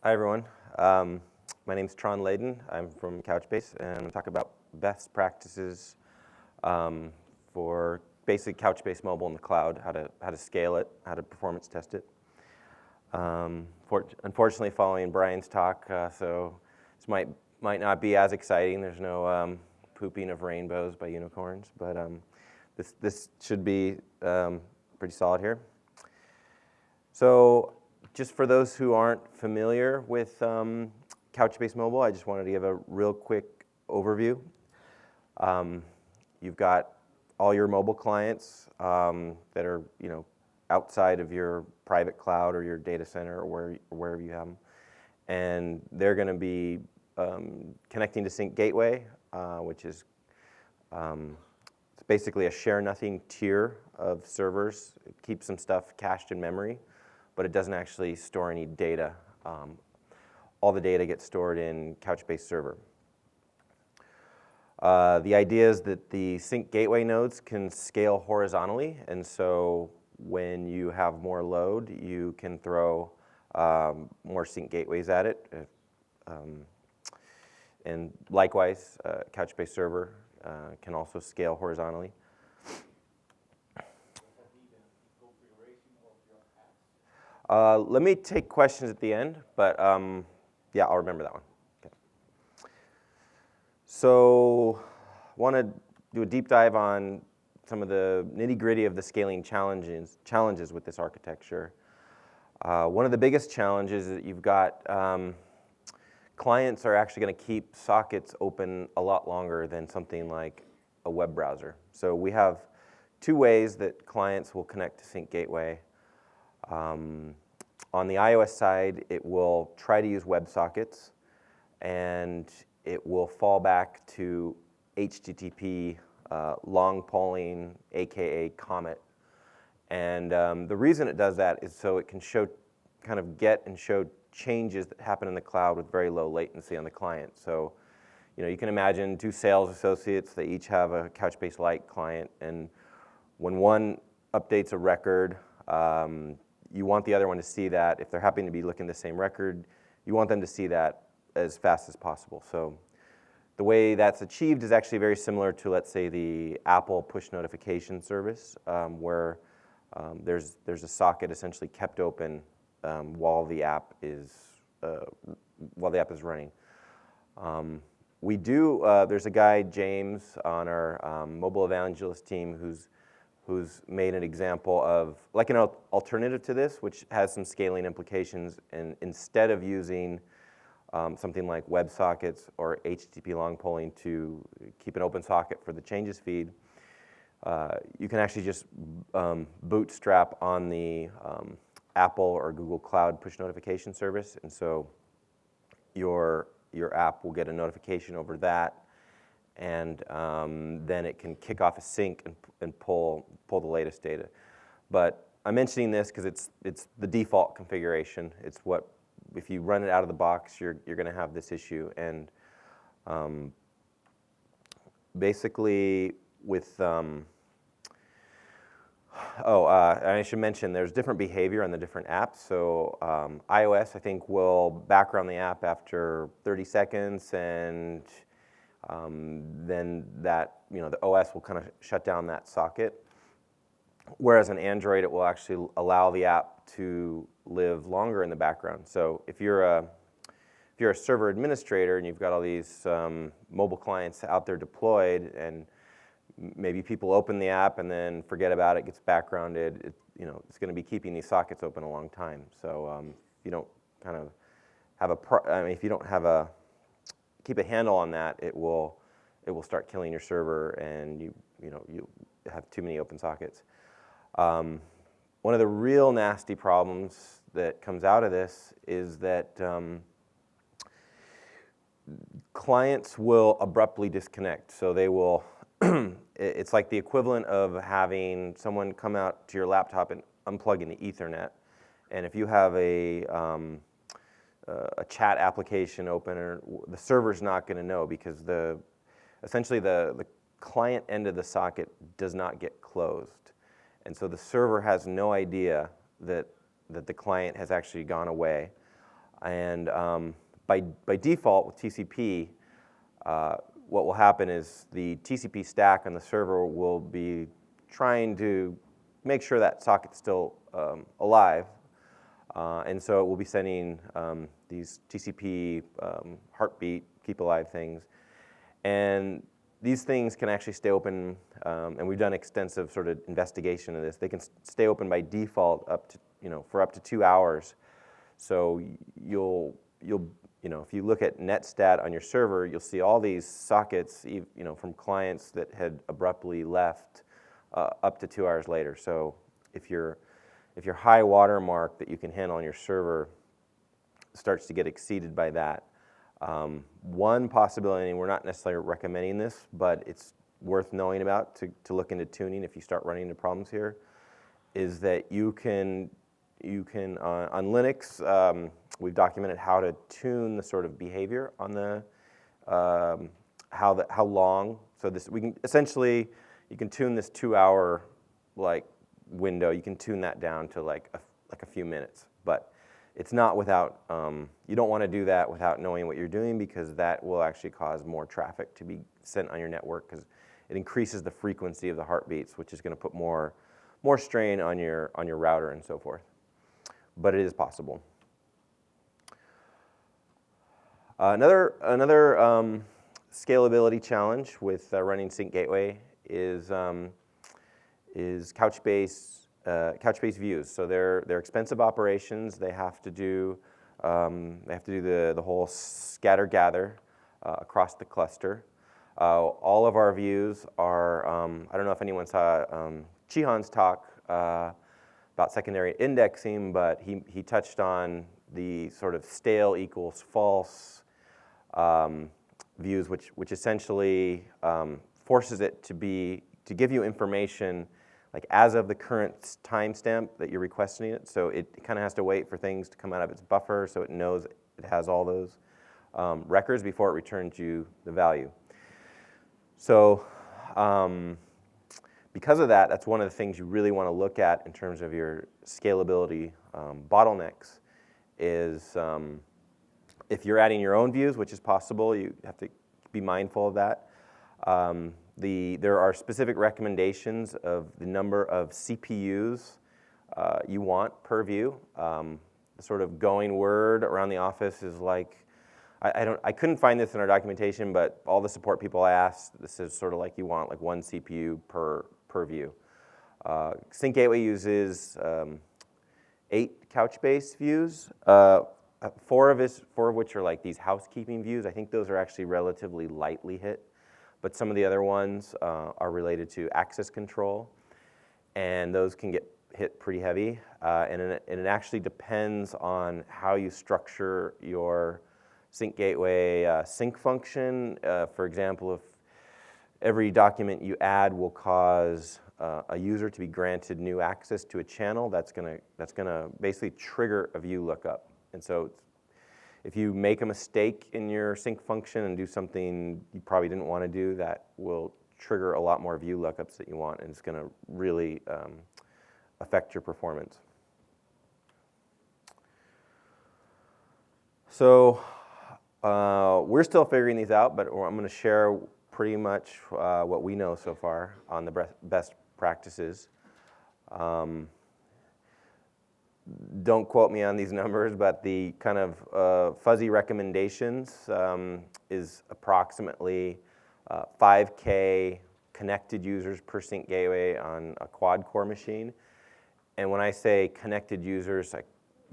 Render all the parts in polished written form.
Hi, everyone. My name is Traun Leyden. I'm from Couchbase, and I'm going to talk about best practices for basic Couchbase Mobile in the cloud, how to scale it, how to performance test it. Unfortunately, following Brian's talk, so this might not be as exciting. There's no pooping of rainbows by unicorns, but this should be pretty solid here. So, just for those who aren't familiar with Couchbase Mobile, I just wanted to give a real quick overview. You've got all your mobile clients that are outside of your private cloud or your data center or wherever you have them, and they're going to be connecting to Sync Gateway, which is it's basically a share nothing tier of servers. It keeps some stuff cached in memory, but it doesn't actually store any data. All the data gets stored in Couchbase Server. The idea is that the Sync Gateway nodes can scale horizontally, and so when you have more load, you can throw more Sync Gateways at it. And likewise, Couchbase Server can also scale horizontally. Let me take questions at the end, but yeah, I'll remember that one. Okay. So, I want to do a deep dive on some of the nitty-gritty of the scaling challenges with this architecture. One of the biggest challenges is that you've got clients are actually going to keep sockets open a lot longer than something like a web browser. So we have two ways that clients will connect to Sync Gateway. On the iOS side, it will try to use WebSockets, and it will fall back to HTTP long polling, aka Comet. And the reason it does that is so it can get and show changes that happen in the cloud with very low latency on the client. So, you can imagine two sales associates. They each have a Couchbase-like client, and when one updates a record, you want the other one to see that. If they're happening to be looking at the same record, you want them to see that as fast as possible. So the way that's achieved is actually very similar to, let's say, the Apple push notification service, where there's a socket essentially kept open while the app is running. There's a guy, James, on our mobile evangelist team who's made an example of like an alternative to this, which has some scaling implications. And instead of using something like WebSockets or HTTP long polling to keep an open socket for the changes feed, you can actually just bootstrap on the Apple or Google Cloud push notification service, and so your app will get a notification over that, and then it can kick off a sync and pull the latest data. But I'm mentioning this because it's the default configuration. It's what, if you run it out of the box, you're going to have this issue. And basically with I should mention there's different behavior on the different apps. So iOS, I think, will background the app after 30 seconds, and then that, the OS will kind of shut down that socket. Whereas on Android, it will actually allow the app to live longer in the background. So if you're a server administrator and you've got all these mobile clients out there deployed, and maybe people open the app and then forget about it, gets backgrounded, it's going to be keeping these sockets open a long time. So if you don't kind of have if you don't have keep a handle on that, it will start killing your server, and you have too many open sockets. One of the real nasty problems that comes out of this is that clients will abruptly disconnect. So they will, it's like the equivalent of having someone come out to your laptop and unplugging the Ethernet. And if you have a chat application open, the server's not going to know, because essentially the client end of the socket does not get closed. And so the server has no idea that the client has actually gone away. And by default with TCP, what will happen is the TCP stack on the server will be trying to make sure that socket's still alive. And so it will be sending these TCP heartbeat, keep alive things. And these things can actually stay open, and we've done extensive sort of investigation of this. They can stay open by default up to, for up to 2 hours. So if you look at netstat on your server, you'll see all these sockets, from clients that had abruptly left up to 2 hours later. So if your high water mark that you can handle on your server starts to get exceeded by that, one possibility, and we're not necessarily recommending this, but it's worth knowing about to look into tuning if you start running into problems here, is that you can on Linux, we've documented how to tune the sort of behavior on the how long. So we can essentially, you can tune this 2 hour window. You can tune that down to like a few minutes, but it's not without. You don't want to do that without knowing what you're doing, because that will actually cause more traffic to be sent on your network, because it increases the frequency of the heartbeats, which is going to put more strain on your router and so forth. But it is possible. Another scalability challenge with running Sync Gateway is Couchbase Views. So they're expensive operations. They have to do the whole scatter gather across the cluster. All of our views are. I don't know if anyone saw Chihan's talk about secondary indexing, but he touched on the sort of stale equals false views, which essentially forces it to give you information like as of the current timestamp that you're requesting it. So it kind of has to wait for things to come out of its buffer so it knows it has all those records before it returns you the value. So because of that, that's one of the things you really want to look at in terms of your scalability bottlenecks is if you're adding your own views, which is possible, you have to be mindful of that. There are specific recommendations of the number of CPUs you want per view. The sort of going word around the office is like, I couldn't find this in our documentation, but all the support people I asked, this is sort of like you want like 1 CPU per view. Sync Gateway uses 8 Couchbase views, 4 of which are like these housekeeping views. I think those are actually relatively lightly hit, but some of the other ones are related to access control, and those can get hit pretty heavy. And it actually depends on how you structure your Sync Gateway sync function. For example, if every document you add will cause a user to be granted new access to a channel, that's gonna basically trigger a view lookup. And so if you make a mistake in your sync function and do something you probably didn't want to do, that will trigger a lot more view lookups that you want, and it's going to really affect your performance. So we're still figuring these out, but I'm going to share pretty much what we know so far on the best practices. Don't quote me on these numbers, but the kind of fuzzy recommendations is approximately 5K connected users per Sync Gateway on a quad-core machine. And when I say connected users,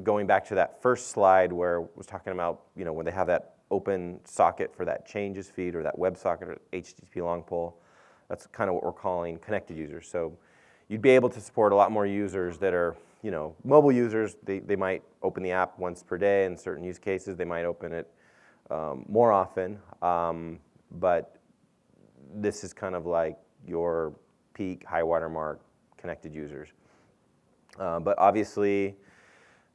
going back to that first slide where I was talking about, when they have that open socket for that changes feed or that web socket or HTTP long pole, that's kind of what we're calling connected users. So you'd be able to support a lot more users that are mobile users. They might open the app once per day. In certain use cases, they might open it more often. But this is kind of like your peak high watermark connected users. But obviously,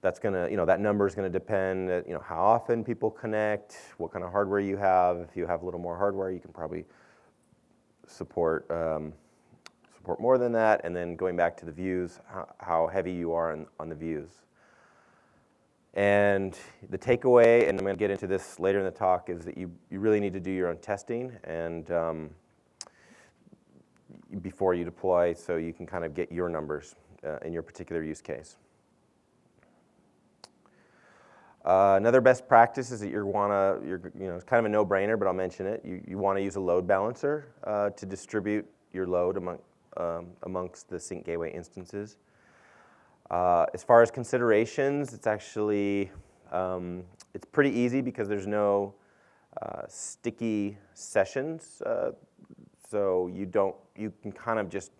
that's gonna, that number is gonna depend, how often people connect, what kind of hardware you have. If you have a little more hardware, you can probably support more than that, and then going back to the views, how heavy you are on the views. And the takeaway, and I'm going to get into this later in the talk, is that you really need to do your own testing and before you deploy, so you can kind of get your numbers in your particular use case. Another best practice is that it's kind of a no-brainer, but I'll mention it. You want to use a load balancer to distribute your load amongst the sync gateway instances. As far as considerations, it's actually it's pretty easy because there's no sticky sessions, so you can kind of just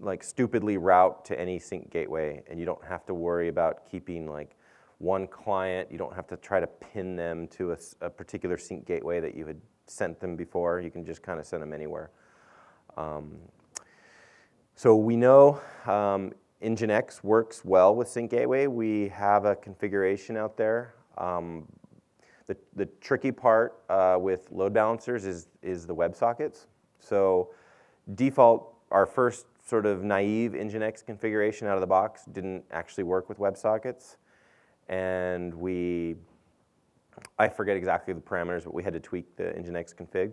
like stupidly route to any sync gateway, and you don't have to worry about keeping like one client. You don't have to try to pin them to a particular sync gateway that you had sent them before. You can just kind of send them anywhere. So we know Nginx works well with sync gateway. We have a configuration out there. The tricky part with load balancers is the WebSockets. So default, our first sort of naive Nginx configuration out of the box didn't actually work with WebSockets. And I forget exactly the parameters, but we had to tweak the Nginx config.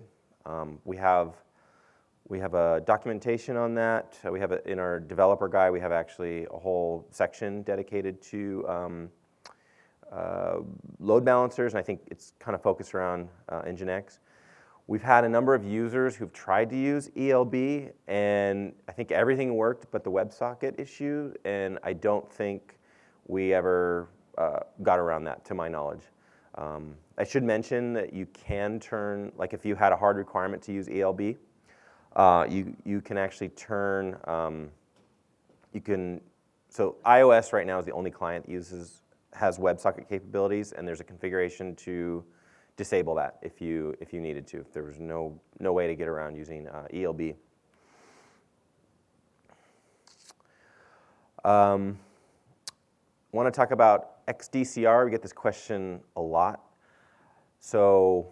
We have a documentation on that. We have it in our developer guide. We have actually a whole section dedicated to load balancers, and I think it's kind of focused around Nginx. We've had a number of users who've tried to use ELB, and I think everything worked but the WebSocket issue, and I don't think we ever got around that, to my knowledge. I should mention that you can turn, like if you had a hard requirement to use ELB, you can actually turn, so iOS right now is the only client that has WebSocket capabilities, and there's a configuration to disable that if you needed to, if there was no way to get around using ELB. Want to talk about XDCR. We get this question a lot. So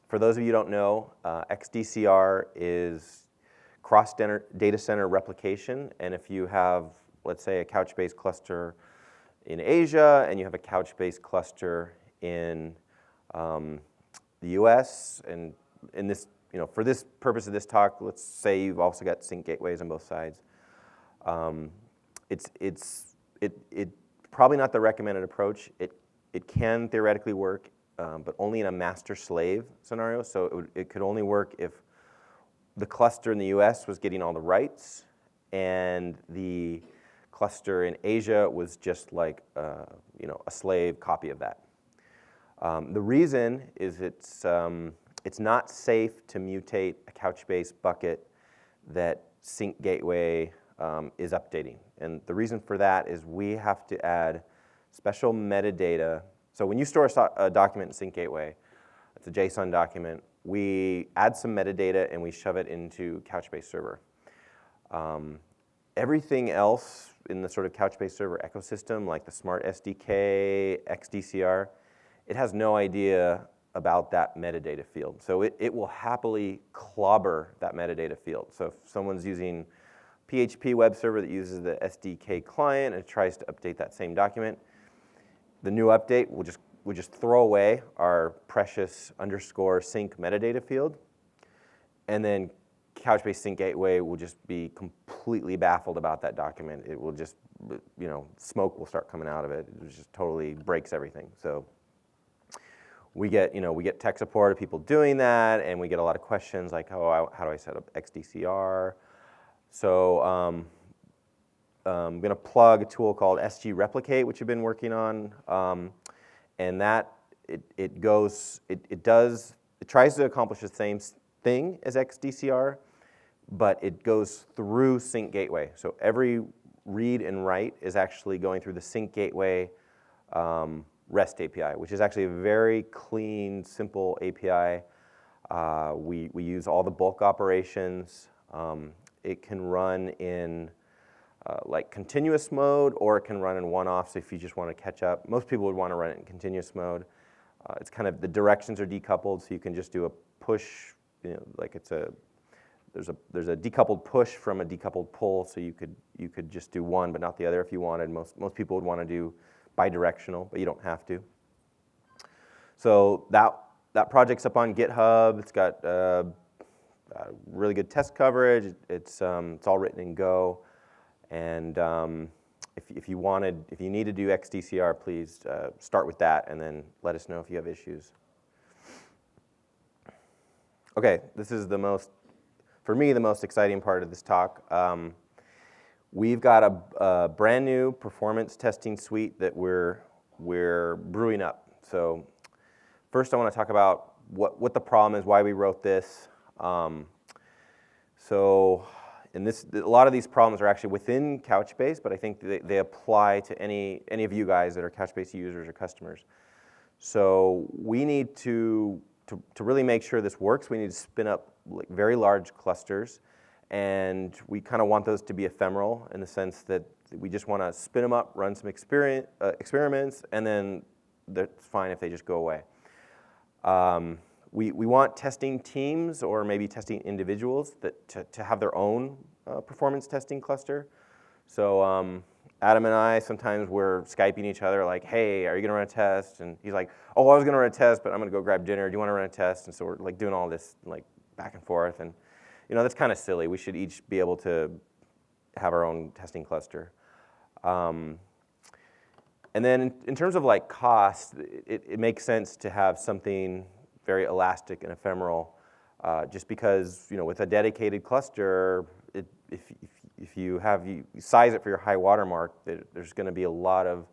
for those of you who don't know, XDCR is cross-data center replication, and if you have, let's say, a Couchbase cluster in Asia and you have a Couchbase cluster in the US, and in this, for this purpose of this talk, let's say you've also got sync gateways on both sides. It's probably not the recommended approach. It can theoretically work, but only in a master-slave scenario. So it could only work if the cluster in the US was getting all the writes, and the cluster in Asia was just like a slave copy of that. The reason is it's not safe to mutate a Couchbase bucket that sync gateway is updating. And the reason for that is we have to add special metadata. So when you store a document in sync gateway, it's a JSON document, we add some metadata and we shove it into Couchbase server. Everything else in the sort of Couchbase server ecosystem, like the Smart SDK, XDCR, it has no idea about that metadata field. So it will happily clobber that metadata field. So if someone's using PHP web server that uses the SDK client and tries to update that same document, the new update will just throw away our precious _sync metadata field, and then Couchbase Sync Gateway will just be completely baffled about that document. It will just, smoke will start coming out of it. It just totally breaks everything. So we get tech support of people doing that, and we get a lot of questions like, oh, how do I set up XDCR? So I'm going to plug a tool called SG Replicate, which we've been working on, and that it tries to accomplish the same thing as XDCR, but it goes through Sync Gateway. So every read and write is actually going through the Sync Gateway REST API, which is actually a very clean, simple API. We use all the bulk operations. It can run in like continuous mode, or it can run in one-off, so if you just want to catch up. Most people would want to run it in continuous mode. It's kind of, the directions are decoupled, so you can just do a push, like there's a decoupled push from a decoupled pull, so you could just do one but not the other if you wanted. Most people would want to do bidirectional, but you don't have to. So that project's up on GitHub. It's got really good test coverage. It's all written in Go, and if you need to do XDCR, please start with that, and then let us know if you have issues. Okay, this is for me, the most exciting part of this talk. We've got a brand new performance testing suite that we're brewing up. So first I want to talk about what the problem is, why we wrote this. A lot of these problems are actually within Couchbase, but I think they apply to any of you guys that are Couchbase users or customers. So we need to really make sure this works, we need to spin up like very large clusters, and we kind of want those to be ephemeral in the sense that we just want to spin them up, run some experiments, and then it's fine if they just go away. We want testing teams or maybe testing individuals to have their own performance testing cluster. So Adam and I, sometimes we're Skyping each other like, hey, are you going to run a test? And he's like, oh, I was going to run a test, but I'm going to go grab dinner. Do you want to run a test? And so we're like doing all this like back and forth. And that's kind of silly. We should each be able to have our own testing cluster. And then in terms of like cost, it makes sense to have something very elastic and ephemeral, just because with a dedicated cluster, if you size it for your high watermark, there's going to be a lot of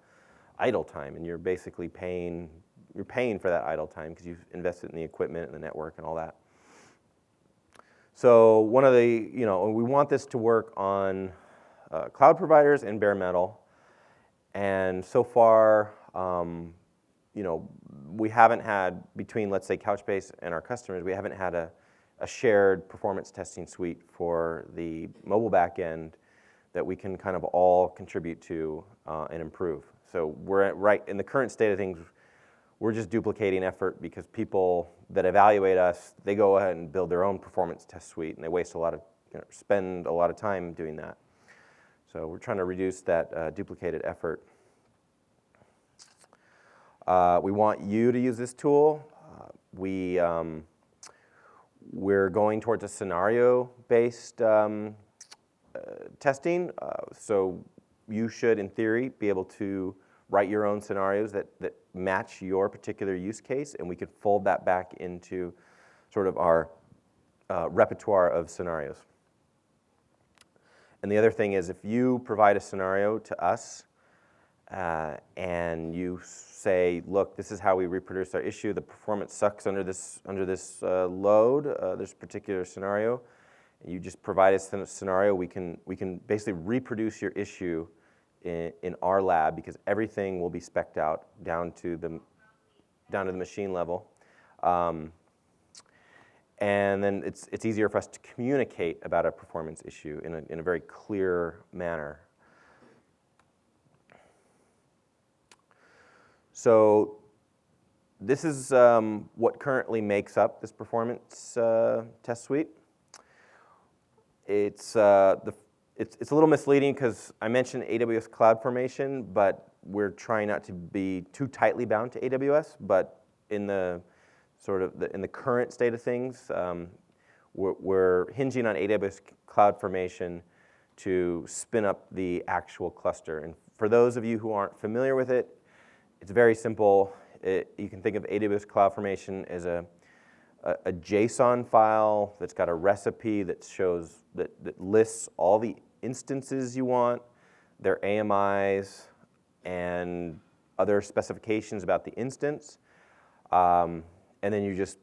idle time, and you're basically paying for that idle time because you've invested in the equipment and the network and all that. So we want this to work on cloud providers and bare metal, and so far, we haven't had, between, let's say, Couchbase and our customers, we haven't had a shared performance testing suite for the mobile backend that we can kind of all contribute to and improve. So we're right in the current state of things, we're just duplicating effort because people that evaluate us, they go ahead and build their own performance test suite, and they spend a lot of time doing that. So we're trying to reduce that duplicated effort. We want you to use this tool. We're going towards a scenario-based testing, so you should, in theory, be able to write your own scenarios that match your particular use case, and we could fold that back into sort of our repertoire of scenarios. And the other thing is, if you provide a scenario to us, and you say, look, this is how we reproduce our issue, the performance sucks under this load, this particular scenario, and you just provide us a scenario, we can basically reproduce your issue in our lab, because everything will be spec'd out down to the machine level. And then it's easier for us to communicate about a performance issue in a very clear manner. So this is what currently makes up this performance test suite. It's a little misleading because I mentioned AWS CloudFormation, but we're trying not to be too tightly bound to AWS. But in the current state of things, we're hinging on AWS CloudFormation to spin up the actual cluster. And for those of you who aren't familiar with it, it's very simple. You can think of AWS CloudFormation as a JSON file that's got a recipe that lists all the instances you want, their AMIs, and other specifications about the instance. And then you just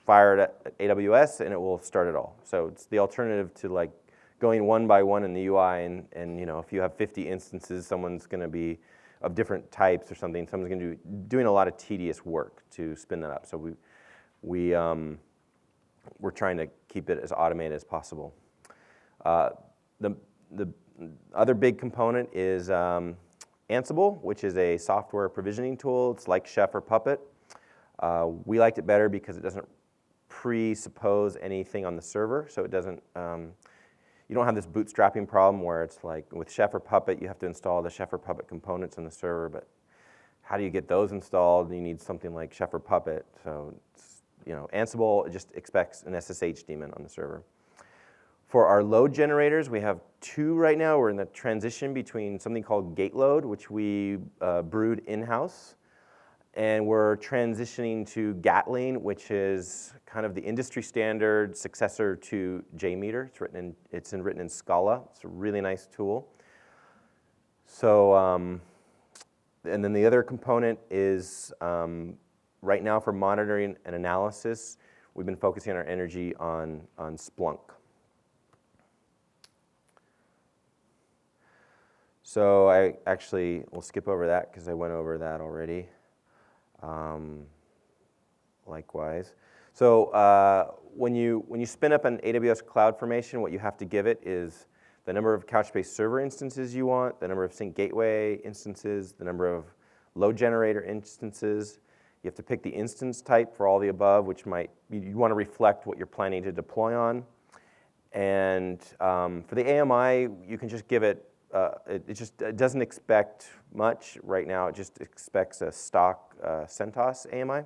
fire it at AWS, and it will start it all. So it's the alternative to like going one by one in the UI, and if you have 50 instances, someone's going to be of different types or something. Someone's going to be doing a lot of tedious work to spin that up. So we're trying to keep it as automated as possible. The other big component is Ansible, which is a software provisioning tool. It's like Chef or Puppet. We liked it better because it doesn't presuppose anything on the server, so it doesn't. You don't have this bootstrapping problem where it's like with Chef or Puppet, you have to install the Chef or Puppet components on the server, but how do you get those installed? You need something like Chef or Puppet. So, Ansible just expects an SSH daemon on the server. For our load generators, we have 2 right now. We're in the transition between something called gate load, which we brewed in-house, and we're transitioning to Gatling, which is kind of the industry standard successor to JMeter. It's written in Scala. It's a really nice tool. So, and then the other component is right now for monitoring and analysis, we've been focusing our energy on Splunk. So I actually will skip over that because I went over that already. Likewise. So when you spin up an AWS CloudFormation, what you have to give it is the number of Couchbase server instances you want, the number of sync gateway instances, the number of load generator instances. You have to pick the instance type for all the above, which you want to reflect what you're planning to deploy on. And for the AMI, you can just give it. It doesn't expect much right now. It just expects a stock CentOS AMI.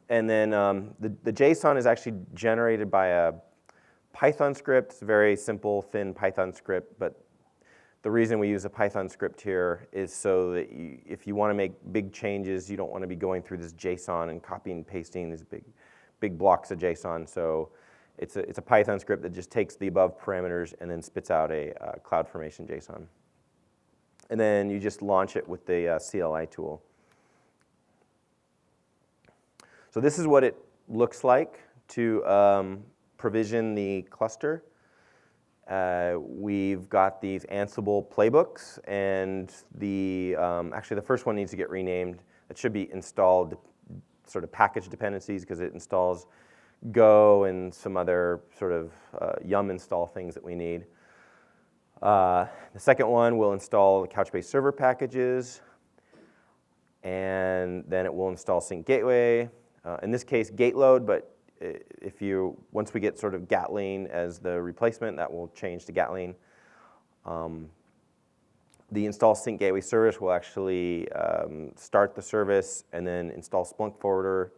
And then the JSON is actually generated by a Python script. It's a very simple, thin Python script. But the reason we use a Python script here is so that if you want to make big changes, you don't want to be going through this JSON and copying and pasting these big blocks of JSON. So it's a Python script that just takes the above parameters and then spits out a CloudFormation JSON. And then you just launch it with the CLI tool. So this is what it looks like to provision the cluster. We've got these Ansible playbooks, and actually the first one needs to get renamed. It should be installed sort of package dependencies because it installs Go and some other sort of yum install things that we need. The second one will install the Couchbase server packages, and then it will install sync gateway. In this case, gate load, but once we get sort of Gatling as the replacement, that will change to Gatling. The install sync gateway service will actually start the service and then install Splunk forwarder.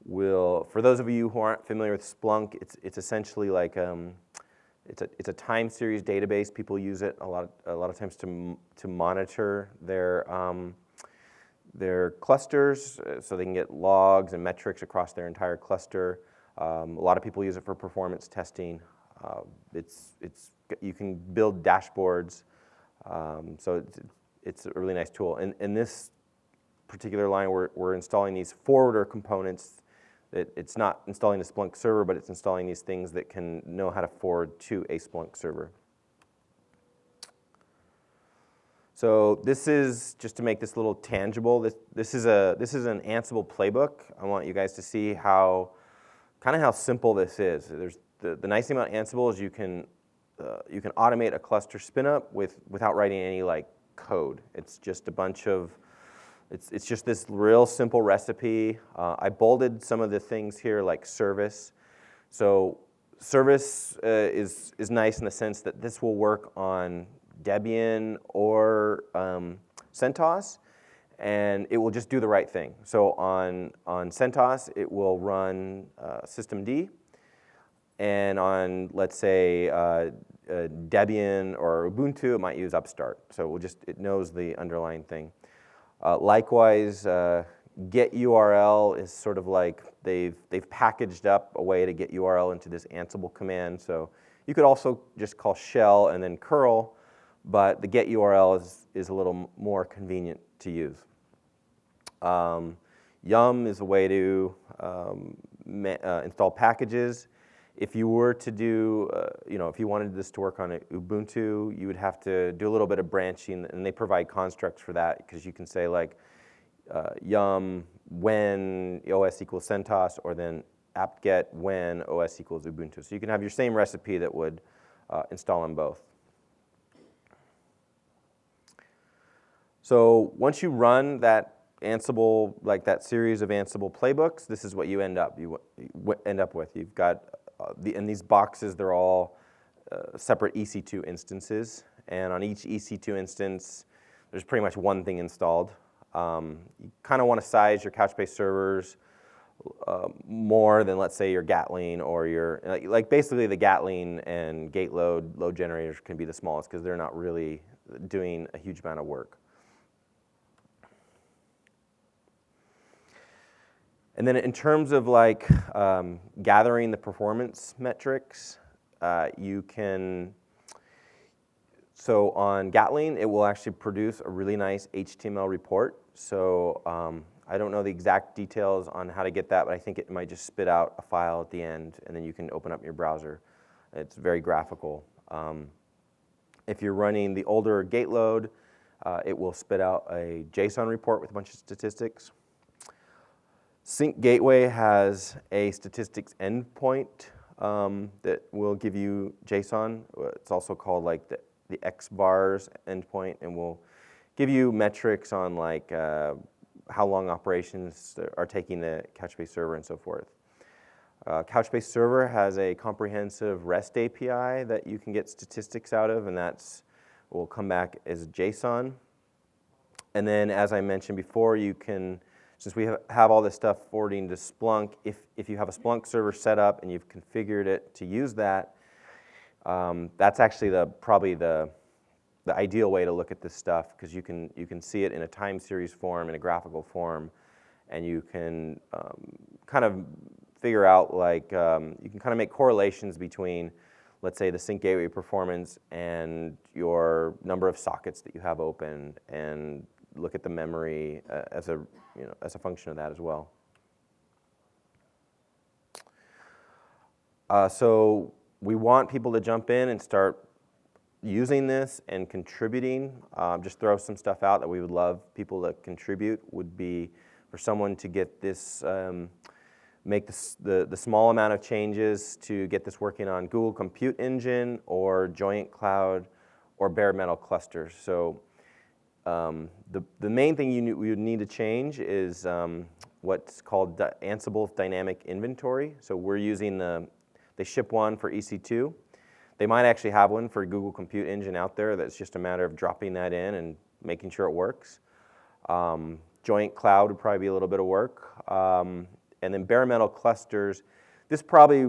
For those of you who aren't familiar with Splunk, it's essentially like it's a time series database. People use it a lot of times to monitor their clusters, so they can get logs and metrics across their entire cluster. A lot of people use it for performance testing. You can build dashboards, so it's a really nice tool. In this particular line, we're installing these forwarder components. It's not installing a Splunk server, but it's installing these things that can know how to forward to a Splunk server. So this is, just to make this a little tangible, this is an Ansible playbook. I want you guys to see how simple this is. There's the nice thing about Ansible is you can automate a cluster spin-up without writing any code. It's just a bunch of It's just this real simple recipe. I bolded some of the things here like service. So service is nice in the sense that this will work on Debian or CentOS, and it will just do the right thing. So on CentOS, it will run systemd, and on, let's say, Debian or Ubuntu, it might use Upstart. So it knows the underlying thing. Likewise, get URL is sort of like they've packaged up a way to get URL into this Ansible command. So you could also just call shell and then curl, but the get URL is a little more convenient to use. Yum is a way to install packages. If you were to do, if you wanted this to work on Ubuntu, you would have to do a little bit of branching, and they provide constructs for that because you can say like yum when OS equals CentOS, or then apt-get when OS equals Ubuntu. So you can have your same recipe that would install on both. So once you run that Ansible, like that series of Ansible playbooks, this is what you end up with. You've got in these boxes, they're all separate EC2 instances, and on each EC2 instance, there's pretty much one thing installed. You kind of want to size your Couchbase servers more than, let's say, your Gatling or your, like basically the Gatling and gate load generators can be the smallest because they're not really doing a huge amount of work. And then in terms of like gathering the performance metrics, you can, so on Gatling, it will actually produce a really nice HTML report. So I don't know the exact details on how to get that, but I think it might just spit out a file at the end, and then you can open up your browser. It's very graphical. If you're running the older gate load, it will spit out a JSON report with a bunch of statistics. Sync Gateway has a statistics endpoint that will give you JSON. It's also called like the XBars endpoint, and will give you metrics on like how long operations are taking the Couchbase server and so forth. Couchbase server has a comprehensive REST API that you can get statistics out of, and that's will come back as JSON. And then, as I mentioned before, you can, since we have all this stuff forwarding to Splunk, if you have a Splunk server set up and you've configured it to use that, that's actually probably the ideal way to look at this stuff, because you can see it in a time series form, in a graphical form, and you can kind of figure out, like, you can kind of make correlations between, let's say, the Sync Gateway performance and your number of sockets that you have open, and look at the memory as a function of that as well. So we want people to jump in and start using this and contributing. Just throw some stuff out that we would love people to contribute. Would be for someone to get this, make the small amount of changes to get this working on Google Compute Engine or Joint Cloud or bare metal clusters. So the main thing we would need to change is what's called Ansible Dynamic Inventory. So we're using they ship one for EC2. They might actually have one for Google Compute Engine out there. That's just a matter of dropping that in and making sure it works. Joint Cloud would probably be a little bit of work. And then bare metal clusters, this probably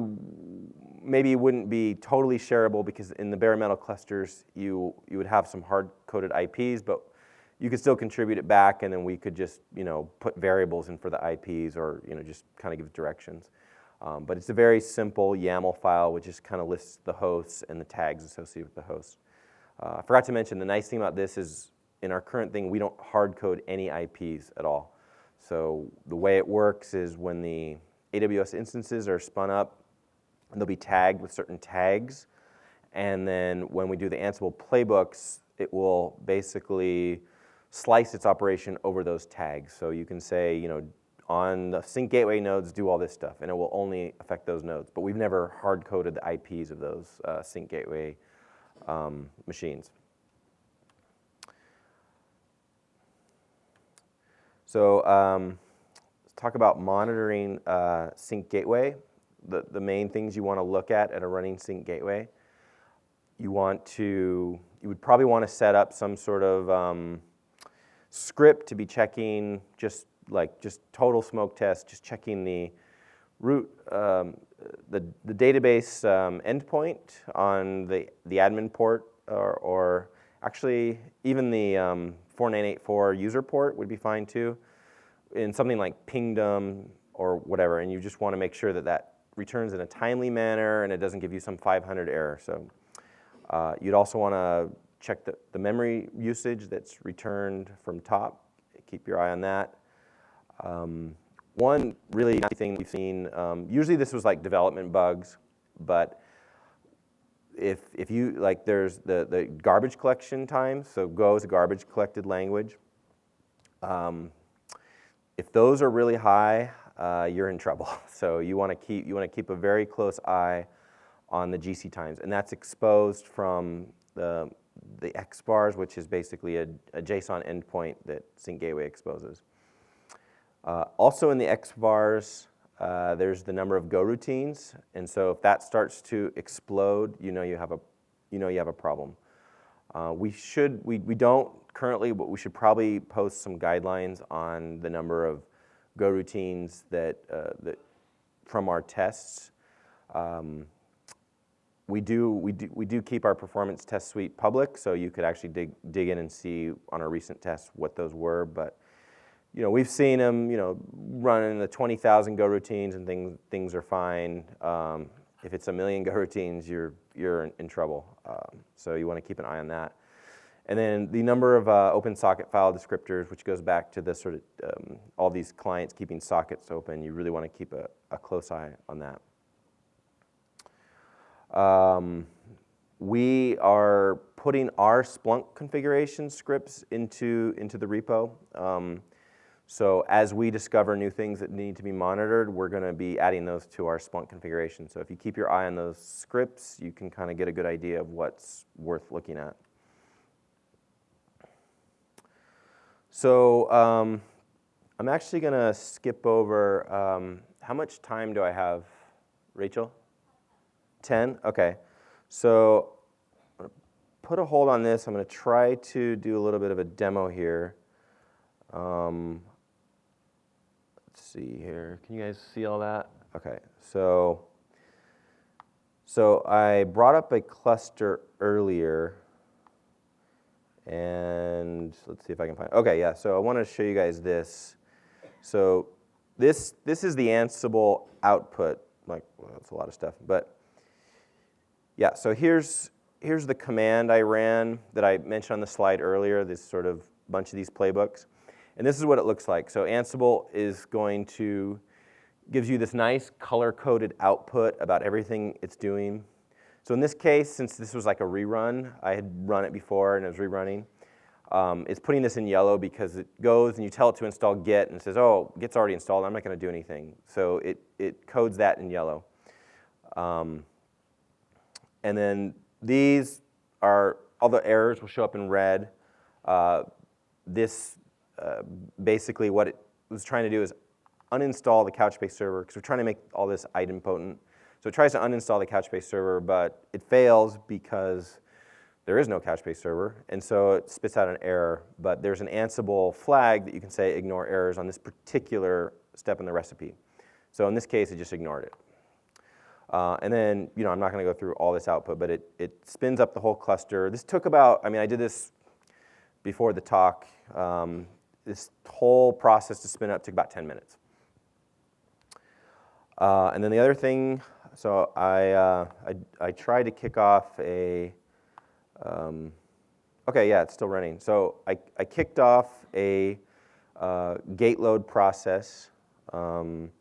maybe wouldn't be totally shareable, because in the bare metal clusters you would have some hard-coded IPs, but you could still contribute it back, and then we could just put variables in for the IPs, or just kind of give directions. But it's a very simple YAML file which just kind of lists the hosts and the tags associated with the hosts. I forgot to mention, the nice thing about this is in our current thing we don't hard code any IPs at all. So the way it works is when the AWS instances are spun up, they'll be tagged with certain tags, and then when we do the Ansible playbooks, it will basically slice its operation over those tags. So you can say, on the Sync Gateway nodes, do all this stuff, and it will only affect those nodes. But we've never hard-coded the IPs of those Sync Gateway machines. So let's talk about monitoring Sync Gateway. The main things you want to look at a running Sync Gateway. You would probably want to set up some sort of script to be checking just total smoke test, just checking the root, the database endpoint on the admin port, or actually even the 4984 user port would be fine too, in something like pingdom or whatever, and you just want to make sure that returns in a timely manner and it doesn't give you some 500 error. So you'd also want to check the memory usage that's returned from top. Keep your eye on that. One really nice thing we've seen, usually this was like development bugs, but if you, there's the garbage collection time, so Go is a garbage collected language. If those are really high, you're in trouble. So you want to keep a very close eye on the GC times, and that's exposed from the XBars, which is basically a JSON endpoint that Sync Gateway exposes. Also in the XBars, there's the number of Go routines, and so if that starts to explode, you have a problem. We don't currently, but we should probably post some guidelines on the number of Go routines that from our tests. We do keep our performance test suite public, so you could actually dig in and see on our recent tests what those were. But we've seen them running the 20,000 Go routines and things are fine. If it's 1 million Go routines, you're in trouble. So you want to keep an eye on that. And then the number of open socket file descriptors, which goes back to the sort of all these clients keeping sockets open. You really want to keep a close eye on that. We are putting our Splunk configuration scripts into the repo. So as we discover new things that need to be monitored, we're going to be adding those to our Splunk configuration. So if you keep your eye on those scripts, you can kind of get a good idea of what's worth looking at. So I'm actually going to skip over, how much time do I have, Rachel? 10? Okay. So I'm going to put a hold on this. I'm going to try to do a little bit of a demo here. Let's see here. Can you guys see all that? Okay. So I brought up a cluster earlier. And let's see if I can find it. Okay, yeah, so I want to show you guys this. So this is the Ansible output. Like, well, that's a lot of stuff. But yeah, so here's the command I ran that I mentioned on the slide earlier, this sort of bunch of these playbooks. And this is what it looks like. So Ansible is going to, gives you this nice color-coded output about everything it's doing. So in this case, since this was like a rerun, I had run it before and it was rerunning, it's putting this in yellow because it goes and you tell it to install Git and it says, oh, Git's already installed, I'm not going to do anything. So it codes that in yellow. And then these are, all the errors will show up in red. Basically what it was trying to do is uninstall the Couchbase server because we're trying to make all this idempotent. So it tries to uninstall the Couchbase server, but it fails because there is no Couchbase server, and so it spits out an error. But there's an Ansible flag that you can say ignore errors on this particular step in the recipe. So in this case, it just ignored it. And then, I'm not going to go through all this output, but it spins up the whole cluster. This took about, I did this before the talk. This whole process to spin up took about 10 minutes. And then the other thing, so I tried to kick off a, okay, yeah, it's still running. So I kicked off a gate load process, and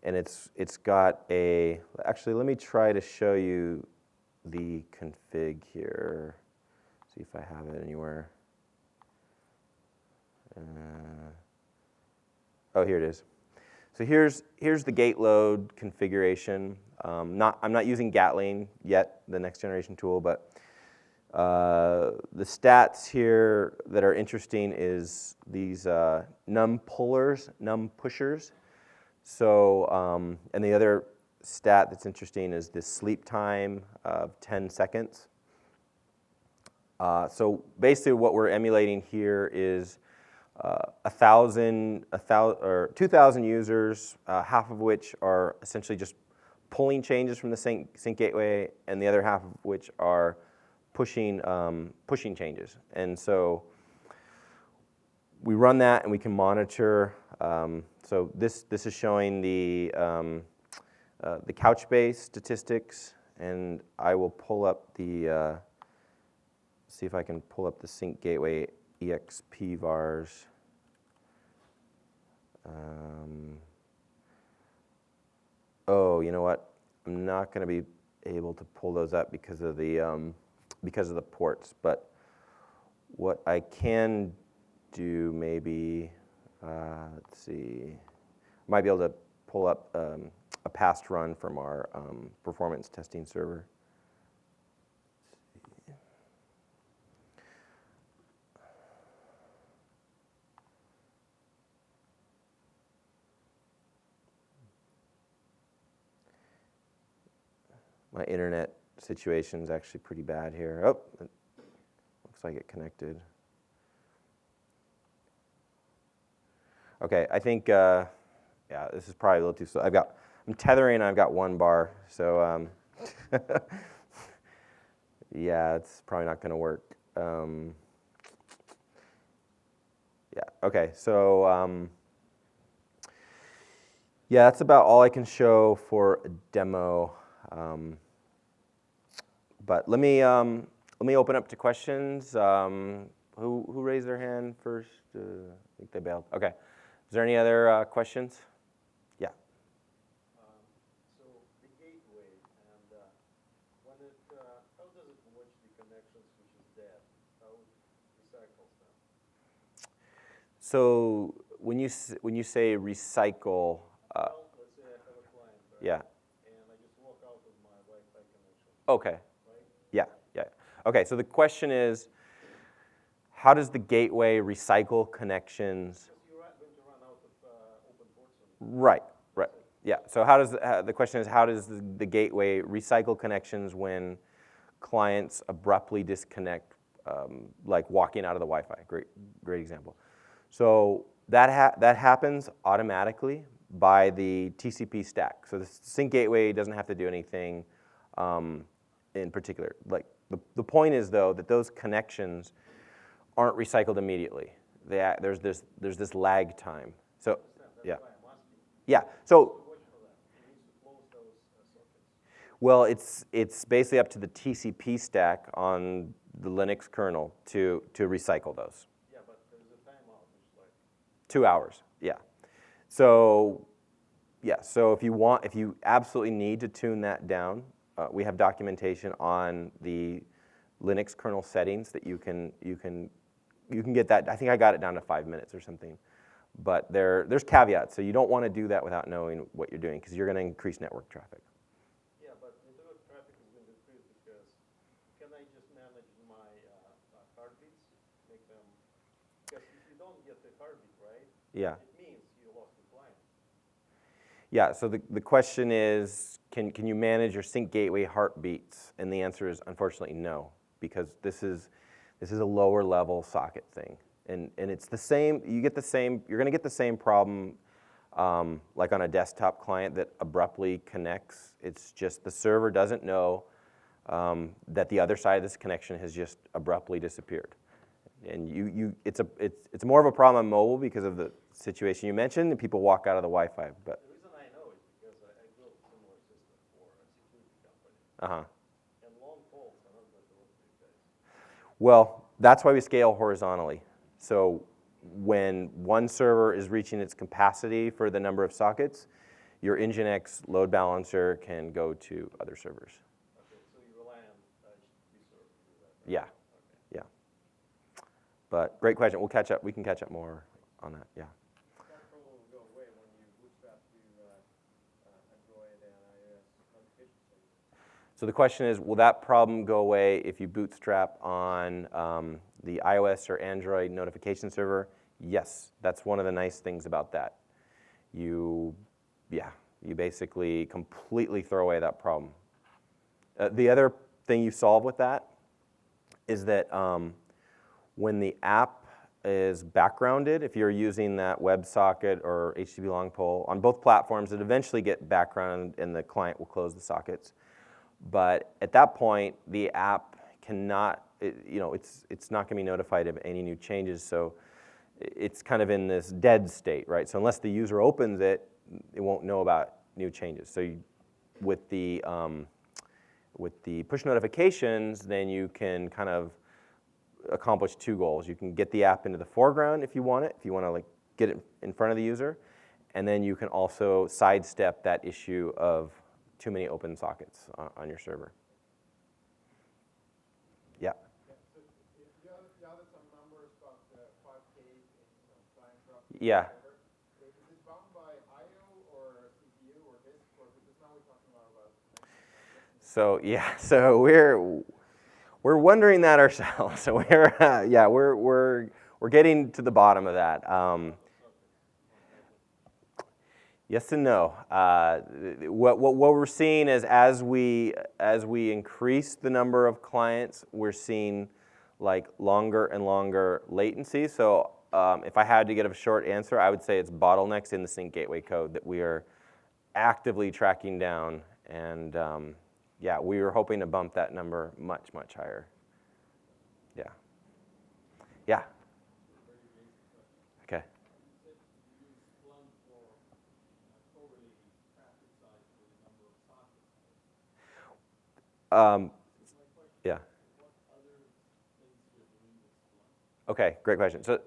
it's got a, actually let me try to show you the config here, see if I have it anywhere. Oh, here it is. So here's the gate load configuration. I'm not using Gatling yet, the next generation tool, but the stats here that are interesting is these num pushers. So and the other stat that's interesting is this sleep time of 10 seconds. So basically, what we're emulating here is 2,000 users, half of which are essentially just pulling changes from the sync gateway, and the other half of which are pushing changes. And so we run that, and we can monitor. So this is showing the Couchbase statistics, and I will pull up the see if I can pull up the sync gateway EXP vars. Oh, you know what? I'm not going to be able to pull those up because of the ports. But what I can do maybe, let's see, might be able to pull up a past run from our performance testing server. My internet situation is actually pretty bad here. Oh, it looks like it connected. Okay, I think, yeah, this is probably a little too slow. I'm tethering, I've got 1 bar, so yeah, it's probably not gonna work. Yeah, okay, so yeah, that's about all I can show for a demo. But let me open up to questions. Who raised their hand first? I think they bailed. Okay. Is there any other questions? Yeah. So the gateway, and when it, how does it watch the connections which is dead? How it recycles them? So when you say recycle, Well, let's say I have a client, right? yeah. And I just walk out of my Wi-Fi connection. Okay. Right? Yeah. Yeah. Okay. So the question is, how does the gateway recycle connections? Because you're going to run out of open ports. Right. Right. Yeah. So how does the question is, how does the gateway recycle connections when clients abruptly disconnect, like walking out of the Wi-Fi? Great example. So that happens automatically by the TCP stack. So the sync gateway doesn't have to do anything in particular. Like the point is though that those connections aren't recycled immediately. There's this lag time. So yeah, yeah. So well, it's basically up to the TCP stack on the Linux kernel to recycle those. Yeah, but there's a timeout, which is like 2 hours. Yeah. So yeah. So if you absolutely need to tune that down, we have documentation on the Linux kernel settings that you can get that. I think I got it down to 5 minutes or something. But there's caveats. So you don't want to do that without knowing what you're doing because you're going to increase network traffic. yeah, but network traffic is going to increase because can I just manage my heartbeats, make them? Because if you don't get the heartbeat right, Yeah. it means you lost the client. Yeah, so the question is, can you manage your sync gateway heartbeats? And the answer is unfortunately no, because this is a lower level socket thing. And it's the same, you're gonna get the same problem like on a desktop client that abruptly connects. It's just the server doesn't know that the other side of this connection has just abruptly disappeared. And it's more of a problem on mobile because of the situation you mentioned, and people walk out of the Wi-Fi. But The reason I know is because I built a similar system for a security company. And long poles are not going to work for you guys. Well, that's why we scale horizontally. So when one server is reaching its capacity for the number of sockets, your Nginx load balancer can go to other servers. Okay, so you rely on HTTP server to do that. Right? Yeah. Okay. Yeah. But great question. We'll catch up. We can catch up more on that. Yeah. That problem will go away when you bootstrap to Android and iOS notification service. So the question is, will that problem go away if you bootstrap on the iOS or Android notification server? Yes, that's one of the nice things about that. You basically completely throw away that problem. The other thing you solve with that is that when the app is backgrounded, if you're using that WebSocket or HTTP long pole, on both platforms, it eventually get backgrounded and the client will close the sockets. But at that point, the app cannot, it's not going to be notified of any new changes, so it's kind of in this dead state, right? So unless the user opens it, it won't know about new changes. So with the push notifications, then you can kind of accomplish 2 goals. You can get the app into the foreground if you want it, if you want to like get it in front of the user, and then you can also sidestep that issue of too many open sockets on your server. Yeah. So you added some numbers about 5K in client traffic. Yeah. Is it bound by I/O or CPU or disk, or because now we're talking about So yeah, so we're wondering that ourselves. So we're getting to the bottom of that. Yes and no. What we're seeing is as we increase the number of clients, we're seeing like longer and longer latency. So if I had to give a short answer, I would say it's bottlenecks in the sync gateway code that we are actively tracking down. And yeah, we were hoping to bump that number much, much higher. Yeah. Yeah. Okay. Yeah. Okay, great question. So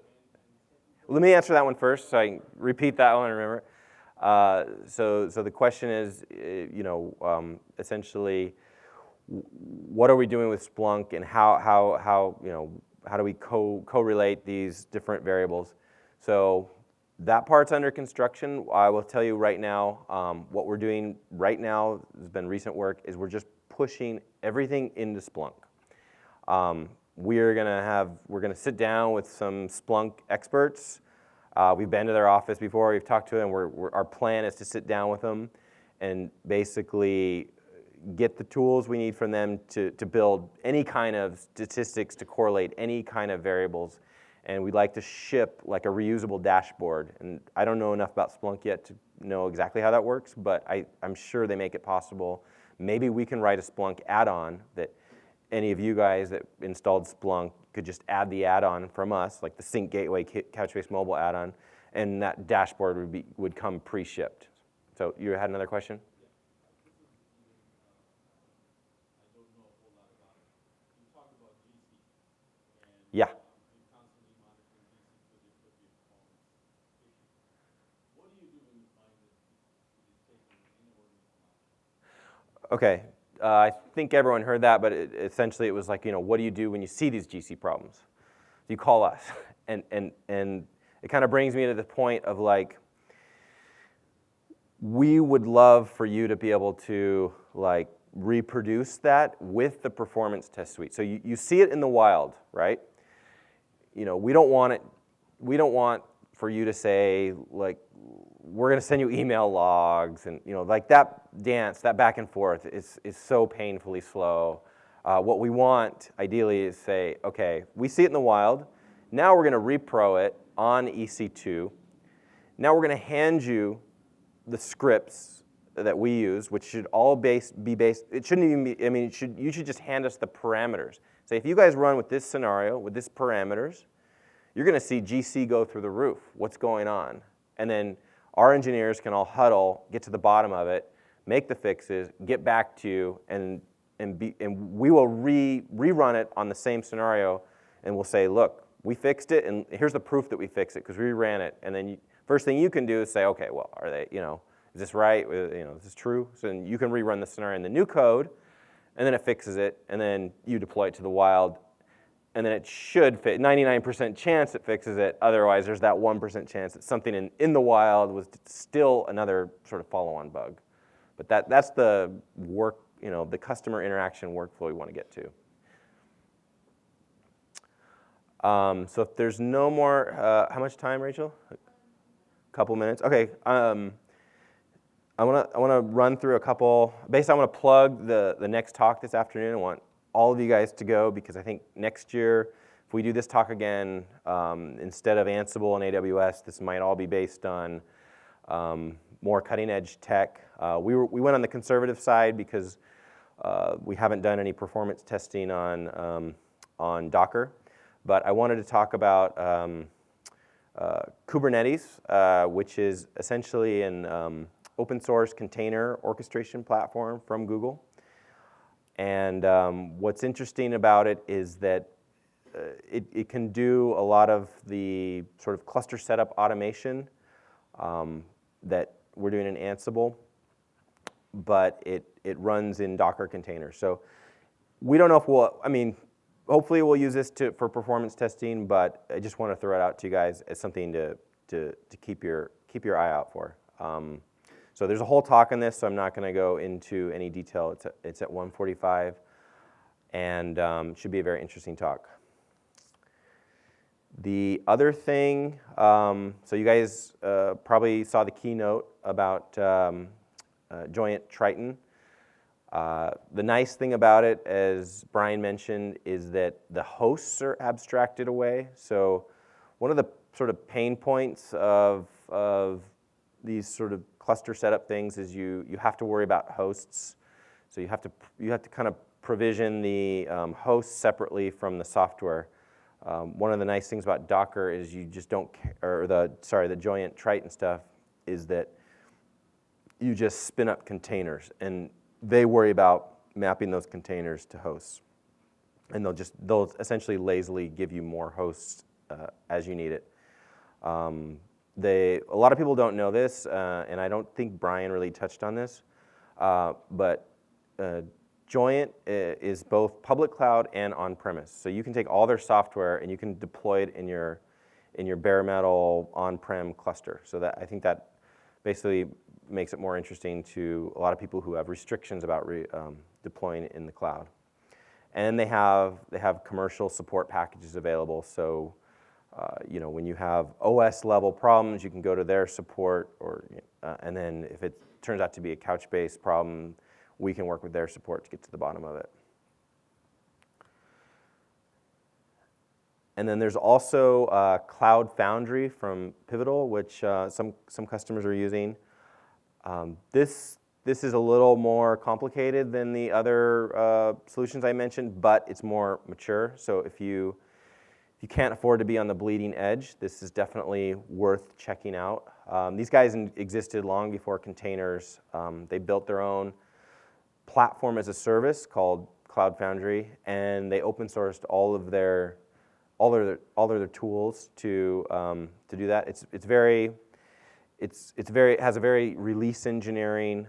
let me answer that one first, so I can repeat that one and remember. So the question is, essentially, what are we doing with Splunk, and how do we correlate these different variables? So that part's under construction. I will tell you right now, what we're doing right now, has been recent work, is we're just pushing everything into Splunk. We're gonna sit down with some Splunk experts. We've been to their office before, we've talked to them. Our plan is to sit down with them and basically get the tools we need from them to build any kind of statistics to correlate any kind of variables. And we'd like to ship like a reusable dashboard. And I don't know enough about Splunk yet to know exactly how that works, but I'm sure they make it possible. Maybe we can write a Splunk add-on that any of you guys that installed Splunk could just add the add-on from us, like the Sync Gateway Couchbase Mobile add-on, and that dashboard would come pre-shipped. So you had another question? Yeah. Okay, I think everyone heard that, but essentially it was like, what do you do when you see these GC problems? You call us, and it kind of brings me to the point of like, we would love for you to be able to like reproduce that with the performance test suite. So you see it in the wild, right? We don't want for you to say like, we're going to send you email logs, and like that dance, that back and forth is so painfully slow. What we want ideally is say, okay, we see it in the wild. Now we're going to repro it on EC2. Now we're going to hand you the scripts that we use, which should all be based. It shouldn't even be. I mean, you should just hand us the parameters. Say if you guys run with this scenario with this parameters, you're going to see GC go through the roof. What's going on? And then our engineers can all huddle, get to the bottom of it, make the fixes, get back to you, and we will rerun it on the same scenario, and we'll say, look, we fixed it, and here's the proof that we fixed it because we ran it. And then first thing you can do is say, okay, well, are they, is this right? Is this true? So then you can rerun the scenario in the new code, and then it fixes it, and then you deploy it to the wild. And then it should fit, 99% chance it fixes it. Otherwise, there's that 1% chance that something in the wild was still another sort of follow-on bug. But that's the work, the customer interaction workflow we want to get to. So if there's no more, how much time, Rachel? A couple minutes. Okay. I want to run through a couple. Basically, I want to plug the next talk this afternoon. I want all of you guys to go, because I think next year, if we do this talk again, instead of Ansible and AWS, this might all be based on more cutting-edge tech. We went on the conservative side because we haven't done any performance testing on Docker. But I wanted to talk about Kubernetes, which is essentially an open source container orchestration platform from Google. And what's interesting about it is that it can do a lot of the sort of cluster setup automation that we're doing in Ansible, but it runs in Docker containers. So we don't know if hopefully we'll use this for performance testing, but I just want to throw it out to you guys as something to keep your eye out for. So there's a whole talk on this, so I'm not going to go into any detail. It's at 1:45, and it should be a very interesting talk. The other thing, so you guys probably saw the keynote about Joint Triton. The nice thing about it, as Brian mentioned, is that the hosts are abstracted away. So one of the sort of pain points of these sort of cluster setup things is you have to worry about hosts. So you have to kind of provision the hosts separately from the software. One of the nice things about Docker is you just don't, or the Joyent Triton stuff is that you just spin up containers, and they worry about mapping those containers to hosts. And they'll essentially lazily give you more hosts as you need it. A lot of people don't know this, and I don't think Brian really touched on this, but Joyent is both public cloud and on-premise. So you can take all their software and you can deploy it in your bare metal on-prem cluster. So I think that basically makes it more interesting to a lot of people who have restrictions about deploying it in the cloud. And they have commercial support packages available. So when you have OS level problems, you can go to their support, and then if it turns out to be a Couchbase problem, we can work with their support to get to the bottom of it. And then there's also Cloud Foundry from Pivotal, which some customers are using. This is a little more complicated than the other solutions I mentioned, but it's more mature. So if you can't afford to be on the bleeding edge, this is definitely worth checking out. These guys existed long before containers. They built their own platform as a service called Cloud Foundry, and they open sourced all of their tools to do that. It has a very release engineering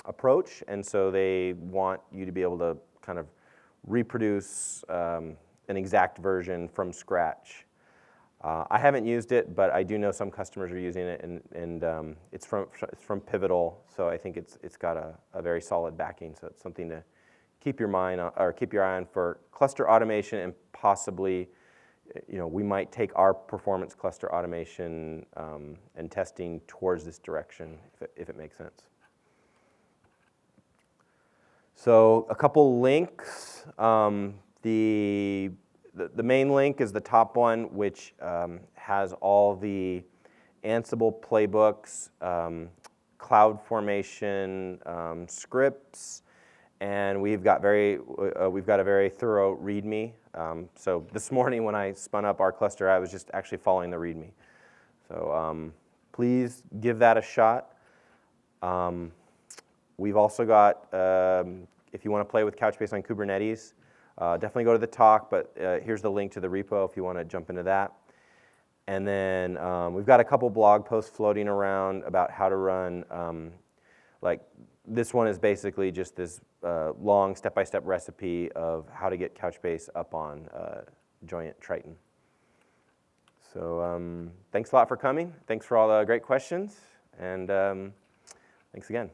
approach, and so they want you to be able to kind of reproduce an exact version from scratch. I haven't used it, but I do know some customers are using it, and it's from Pivotal, so I think it's got a very solid backing. So it's something to keep your eye on for cluster automation, and possibly, we might take our performance cluster automation and testing towards this direction if it makes sense. So a couple links. The main link is the top one, which has all the Ansible playbooks, CloudFormation scripts, and we've got a very thorough README. So this morning when I spun up our cluster, I was just actually following the README. So please give that a shot. We've also got, if you want to play with Couchbase on Kubernetes, definitely go to the talk, but here's the link to the repo if you want to jump into that. And then we've got a couple blog posts floating around about how to run, like this one is basically just this long step-by-step recipe of how to get Couchbase up on Joyent Triton. So thanks a lot for coming. Thanks for all the great questions, and thanks again.